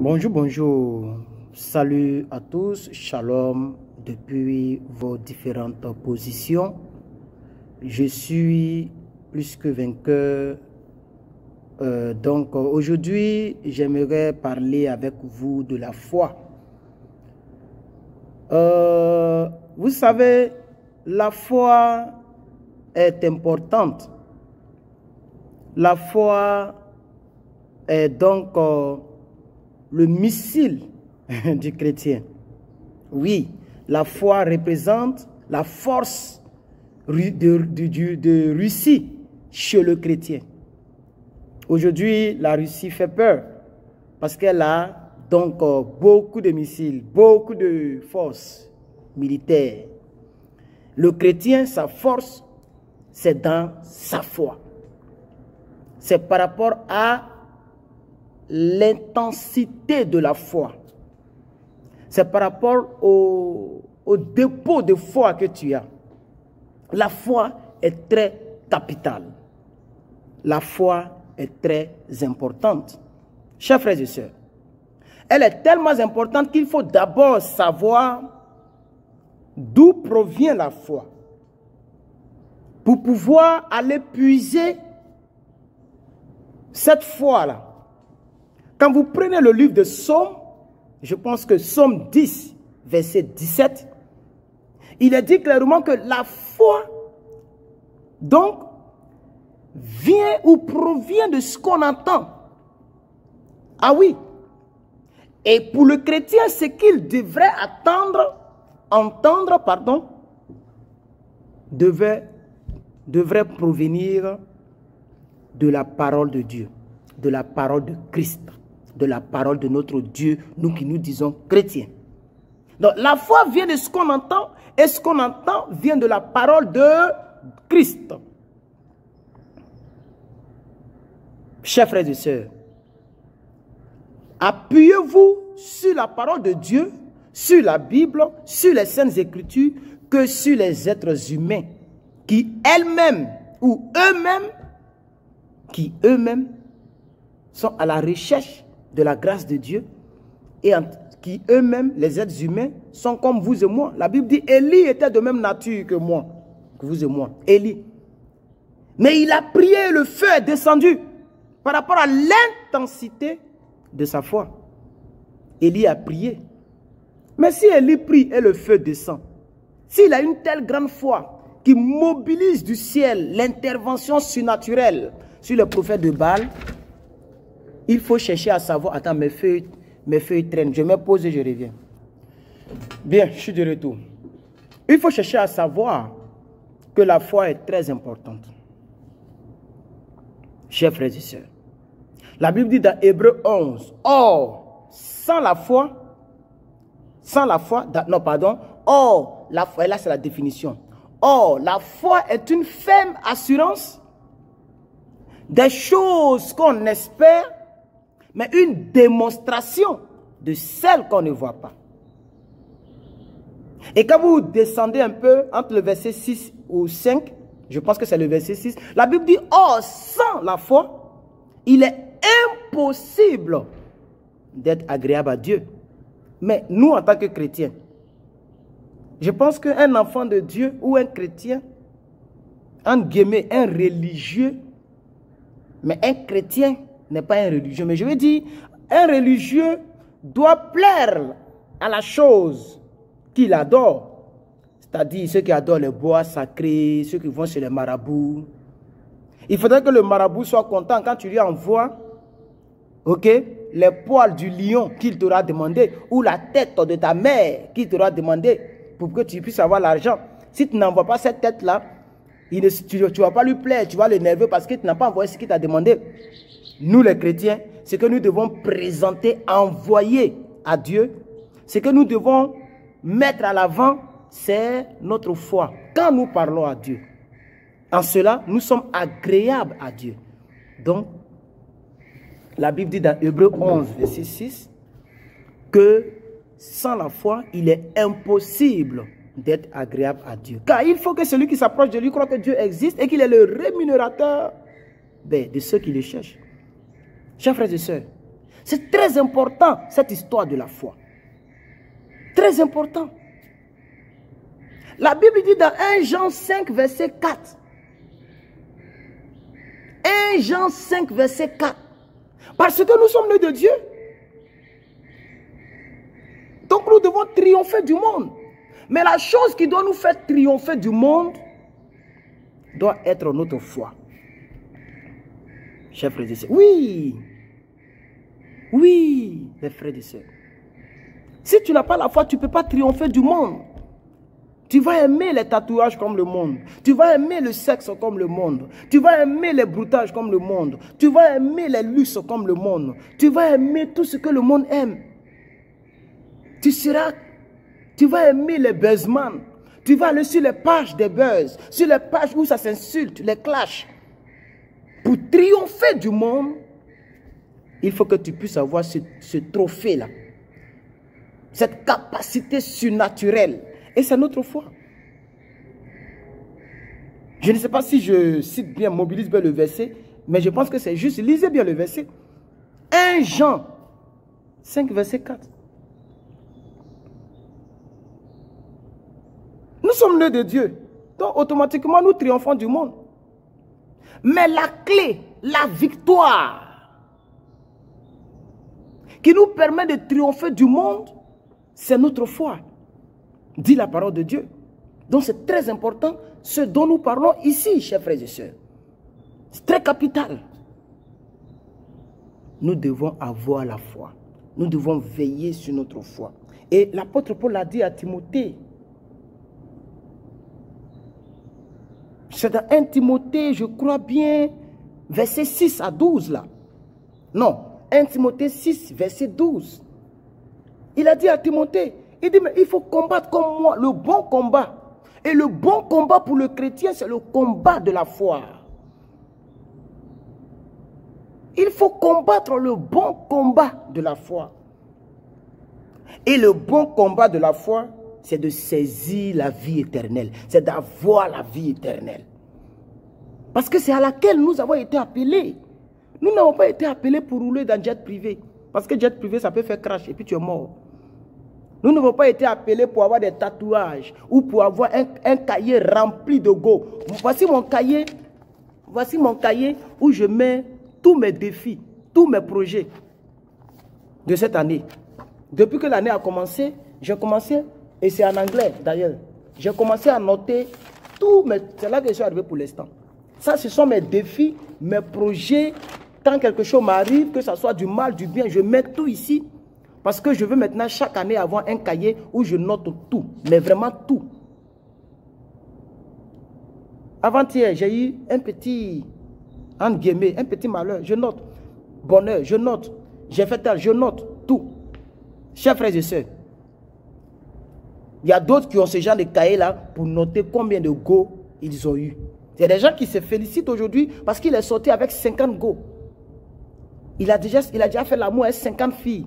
Bonjour, bonjour. Salut à tous. Shalom depuis vos différentes positions. Je suis plus que vainqueur. Donc aujourd'hui, j'aimerais parler avec vous de la foi. Vous savez, la foi est importante. La foi est donc le missile du chrétien. Oui, la foi représente la force de Russie chez le chrétien. Aujourd'hui, la Russie fait peur parce qu'elle a donc beaucoup de missiles, beaucoup de forces militaires. Le chrétien, sa force, c'est dans sa foi. C'est par rapport à l'intensité de la foi. C'est par rapport au dépôt de foi que tu as. La foi est très capitale. La foi est très importante. Chers frères et sœurs, elle est tellement importante qu'il faut d'abord savoir d'où provient la foi pour pouvoir aller puiser cette foi-là. Quand vous prenez le livre de Psaume, je pense que Psaume 10, verset 17, il est dit clairement que la foi, donc, vient ou provient de ce qu'on entend. Ah oui. Et pour le chrétien, ce qu'il devrait entendre, devrait provenir de la parole de Dieu, de la parole de Christ, de la parole de notre Dieu, nous qui nous disons chrétiens. Donc la foi vient de ce qu'on entend, et ce qu'on entend vient de la parole de Christ. Chers frères et sœurs, appuyez-vous sur la parole de Dieu, sur la Bible, sur les Saintes Écritures, que sur les êtres humains qui elles-mêmes ou eux-mêmes sont à la recherche de la grâce de Dieu et qui eux-mêmes, les êtres humains, sont comme vous et moi. La Bible dit, Élie était de même nature que moi, que vous et moi. Élie. Mais il a prié, le feu est descendu par rapport à l'intensité de sa foi. Élie a prié. Mais si Élie prie et le feu descend, s'il a une telle grande foi qui mobilise du ciel l'intervention surnaturelle sur le prophète de Baal, il faut chercher à savoir, attends, mes feuilles traînent, je me pose et je reviens. Bien, je suis de retour. Il faut chercher à savoir que la foi est très importante. Chers frères et sœurs, la Bible dit dans Hébreux 11, or, sans la foi, or, la foi, là c'est la définition. Or, la foi est une ferme assurance des choses qu'on espère, mais une démonstration de celles qu'on ne voit pas. Et quand vous descendez un peu entre le verset 6 ou 5, je pense que c'est le verset 6, la Bible dit, or, sans la foi, il est impossible d'être agréable à Dieu. Mais nous, en tant que chrétiens, je pense qu'un enfant de Dieu ou un chrétien, entre guillemets, un religieux, mais un chrétien n'est pas un religieux. Mais je veux dire, un religieux doit plaire à la chose qu'il adore. C'est-à-dire ceux qui adorent les bois sacrés, ceux qui vont chez les marabouts. Il faudrait que le marabout soit content quand tu lui envoies, les poils du lion qu'il t'aura demandé, ou la tête de ta mère qu'il t'aura demandé, pour que tu puisses avoir l'argent. Si tu n'envoies pas cette tête-là, tu ne vas pas lui plaire, tu vas l'énerver parce que tu n'as pas envoyé ce qu'il t'a demandé. Nous les chrétiens, ce que nous devons présenter, envoyer à Dieu, ce que nous devons mettre à l'avant, c'est notre foi. Quand nous parlons à Dieu, en cela, nous sommes agréables à Dieu. Donc, la Bible dit dans Hébreux 11, verset 6, que sans la foi, il est impossible d'être agréable à Dieu. Car il faut que celui qui s'approche de lui croit que Dieu existe et qu'il est le rémunérateur de ceux qui le cherchent. Chers frères et sœurs, C'est très important, cette histoire de la foi. Très important. La Bible dit dans 1 Jean 5, verset 4. 1 Jean 5, verset 4. Parce que nous sommes nés de Dieu. Donc nous devons triompher du monde. Mais la chose qui doit nous faire triompher du monde doit être notre foi. Chers frères et sœurs. Oui. Oui, mes frères et sœurs. Si tu n'as pas la foi, tu ne peux pas triompher du monde. Tu vas aimer les tatouages comme le monde. Tu vas aimer le sexe comme le monde. Tu vas aimer les broutages comme le monde. Tu vas aimer les luxes comme le monde. Tu vas aimer tout ce que le monde aime. Tu vas aimer les buzzman. Tu vas aller sur les pages des buzz, sur les pages où ça s'insulte, les clashs. Pour triompher du monde, il faut que tu puisses avoir ce trophée-là. Cette capacité surnaturelle. Et c'est notre foi. Je ne sais pas si je cite bien, mobilise bien le verset, mais je pense que c'est juste. Lisez bien le verset. 1 Jean 5, verset 4. Nous sommes nés de Dieu. Donc automatiquement, nous triomphons du monde. Mais la clé, la victoire, qui nous permet de triompher du monde, c'est notre foi. Dit la parole de Dieu. Donc c'est très important ce dont nous parlons ici, chers frères et sœurs. C'est très capital. Nous devons avoir la foi. Nous devons veiller sur notre foi. Et l'apôtre Paul a dit à Timothée, c'est dans 1 Timothée, je crois bien, verset 6 à 12 là. Non, 1 Timothée 6, verset 12. Il a dit à Timothée, il dit, mais il faut combattre comme moi, le bon combat. Et le bon combat pour le chrétien, c'est le combat de la foi. Il faut combattre le bon combat de la foi. Et le bon combat de la foi, c'est de saisir la vie éternelle. C'est d'avoir la vie éternelle. Parce que c'est à laquelle nous avons été appelés. Nous n'avons pas été appelés pour rouler dans jet privé. Parce que jet privé, ça peut faire crash et puis tu es mort. Nous n'avons pas été appelés pour avoir des tatouages ou pour avoir un cahier rempli de go. Voici mon cahier où je mets tous mes défis, tous mes projets de cette année. Depuis que l'année a commencé, j'ai commencé, et c'est en anglais d'ailleurs, j'ai commencé à noter tous mes... C'est là que je suis arrivé pour l'instant. Ça, ce sont mes défis, mes projets. Quand quelque chose m'arrive, que ce soit du mal, du bien, je mets tout ici. Parce que je veux maintenant chaque année avoir un cahier où je note tout, mais vraiment tout. Avant-hier, j'ai eu un petit, entre guillemets, un petit malheur, je note. Bonheur, je note. J'ai fait tel, je note tout. Chers frères et sœurs, il y a d'autres qui ont ce genre de cahier-là pour noter combien de go ils ont eu. Il y a des gens qui se félicitent aujourd'hui parce qu'il est sorti avec 50 go. Il a déjà fait l'amour avec 50 filles.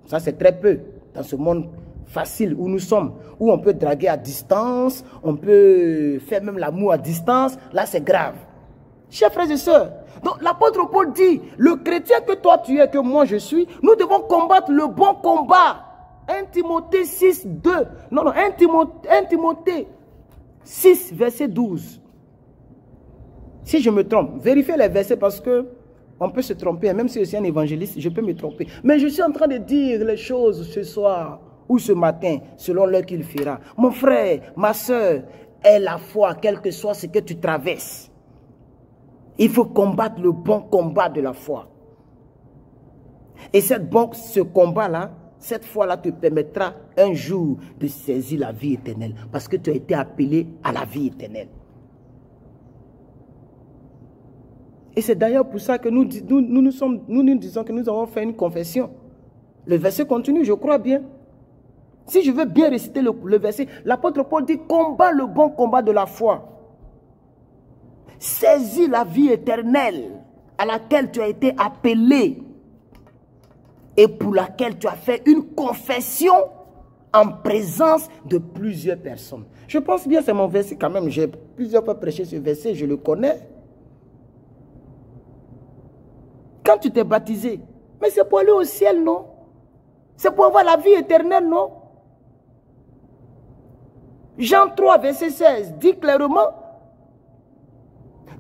Ça, c'est très peu dans ce monde facile où nous sommes, où on peut draguer à distance, on peut faire même l'amour à distance. Là, c'est grave. Chers frères et sœurs, donc l'apôtre Paul dit, le chrétien que toi tu es, que moi je suis, nous devons combattre le bon combat. 1 Timothée 6, 2. Non, 1 Timothée 6, verset 12. Si je me trompe, vérifiez les versets parce que on peut se tromper, même si je suis un évangéliste, je peux me tromper. Mais je suis en train de dire les choses ce soir ou ce matin, selon l'heure qu'il fera. Mon frère, ma soeur, aie la foi, quel que soit ce que tu traverses. Il faut combattre le bon combat de la foi. Et ce combat-là, cette foi-là te permettra un jour de saisir la vie éternelle. Parce que tu as été appelé à la vie éternelle. Et c'est d'ailleurs pour ça que nous disons que nous avons fait une confession. Le verset continue, je crois bien. Si je veux bien réciter le verset, l'apôtre Paul dit, combat le bon combat de la foi. Saisis la vie éternelle à laquelle tu as été appelé et pour laquelle tu as fait une confession en présence de plusieurs personnes. Je pense bien, c'est mon verset quand même. J'ai plusieurs fois prêché ce verset, je le connais. Quand tu t'es baptisé, Mais c'est pour aller au ciel, non? C'est pour avoir la vie éternelle, non? Jean 3, verset 16 dit clairement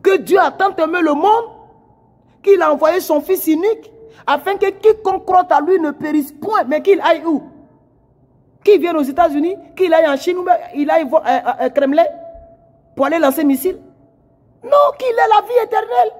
que Dieu a tant aimé le monde qu'il a envoyé son Fils unique afin que quiconque croit à lui ne périsse point, mais qu'il aille où? Qu'il vienne aux États-Unis, qu'il aille en Chine, qu'il aille à Kremlin pour aller lancer missile. Non, qu'il ait la vie éternelle.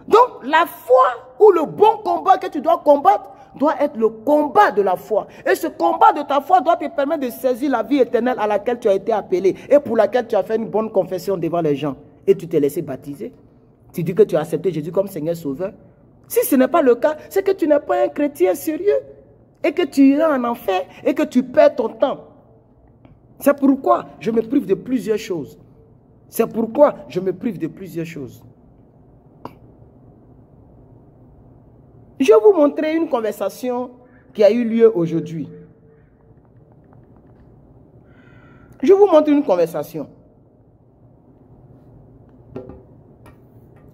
Donc, la foi ou le bon combat que tu dois combattre doit être le combat de la foi. Et ce combat de ta foi doit te permettre de saisir la vie éternelle à laquelle tu as été appelé et pour laquelle tu as fait une bonne confession devant les gens. Et tu t'es laissé baptiser. Tu dis que tu as accepté Jésus comme Seigneur Sauveur. Si ce n'est pas le cas, c'est que tu n'es pas un chrétien sérieux et que tu iras en enfer et que tu perds ton temps. C'est pourquoi je me prive de plusieurs choses. C'est pourquoi je me prive de plusieurs choses. Je vais vous montrer une conversation qui a eu lieu aujourd'hui. Je vais vous montrer une conversation.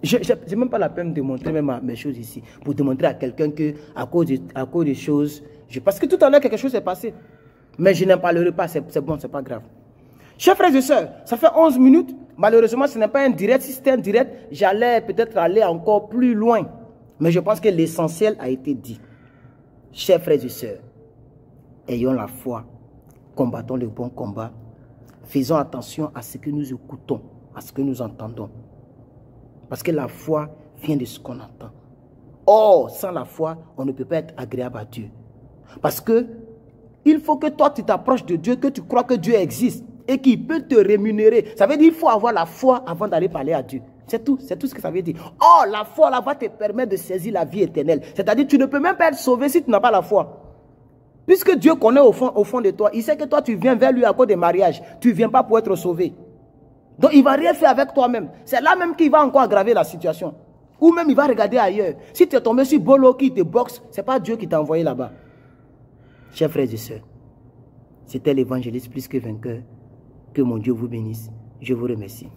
Je n'ai même pas la peine de montrer même mes choses ici. Pour démontrer à quelqu'un que à cause des choses... parce que tout à l'heure, quelque chose s'est passé. Mais je n'en parlerai pas, c'est bon, c'est pas grave. Chers frères et sœurs, ça fait 11 minutes. Malheureusement, ce n'est pas un direct. Si c'était un direct, j'allais peut-être aller encore plus loin. Mais je pense que l'essentiel a été dit. Chers frères et sœurs, ayons la foi, combattons le bon combat, faisons attention à ce que nous écoutons, à ce que nous entendons. Parce que la foi vient de ce qu'on entend. Or, sans la foi, on ne peut pas être agréable à Dieu. Parce que il faut que toi, tu t'approches de Dieu, que tu crois que Dieu existe et qu'il peut te rémunérer. Ça veut dire qu'il faut avoir la foi avant d'aller parler à Dieu. C'est tout ce que ça veut dire. Or, la foi là va te permettre de saisir la vie éternelle. C'est-à-dire que tu ne peux même pas être sauvé si tu n'as pas la foi. Puisque Dieu connaît au fond de toi, il sait que toi tu viens vers lui à cause des mariages. Tu ne viens pas pour être sauvé. Donc il ne va rien faire avec toi-même. C'est là même qu'il va encore aggraver la situation. Ou même il va regarder ailleurs. Si tu es tombé sur Bolo qui te boxe, ce n'est pas Dieu qui t'a envoyé là-bas. Chers frères et sœurs, c'était l'évangéliste plus que vainqueur. Que mon Dieu vous bénisse. Je vous remercie.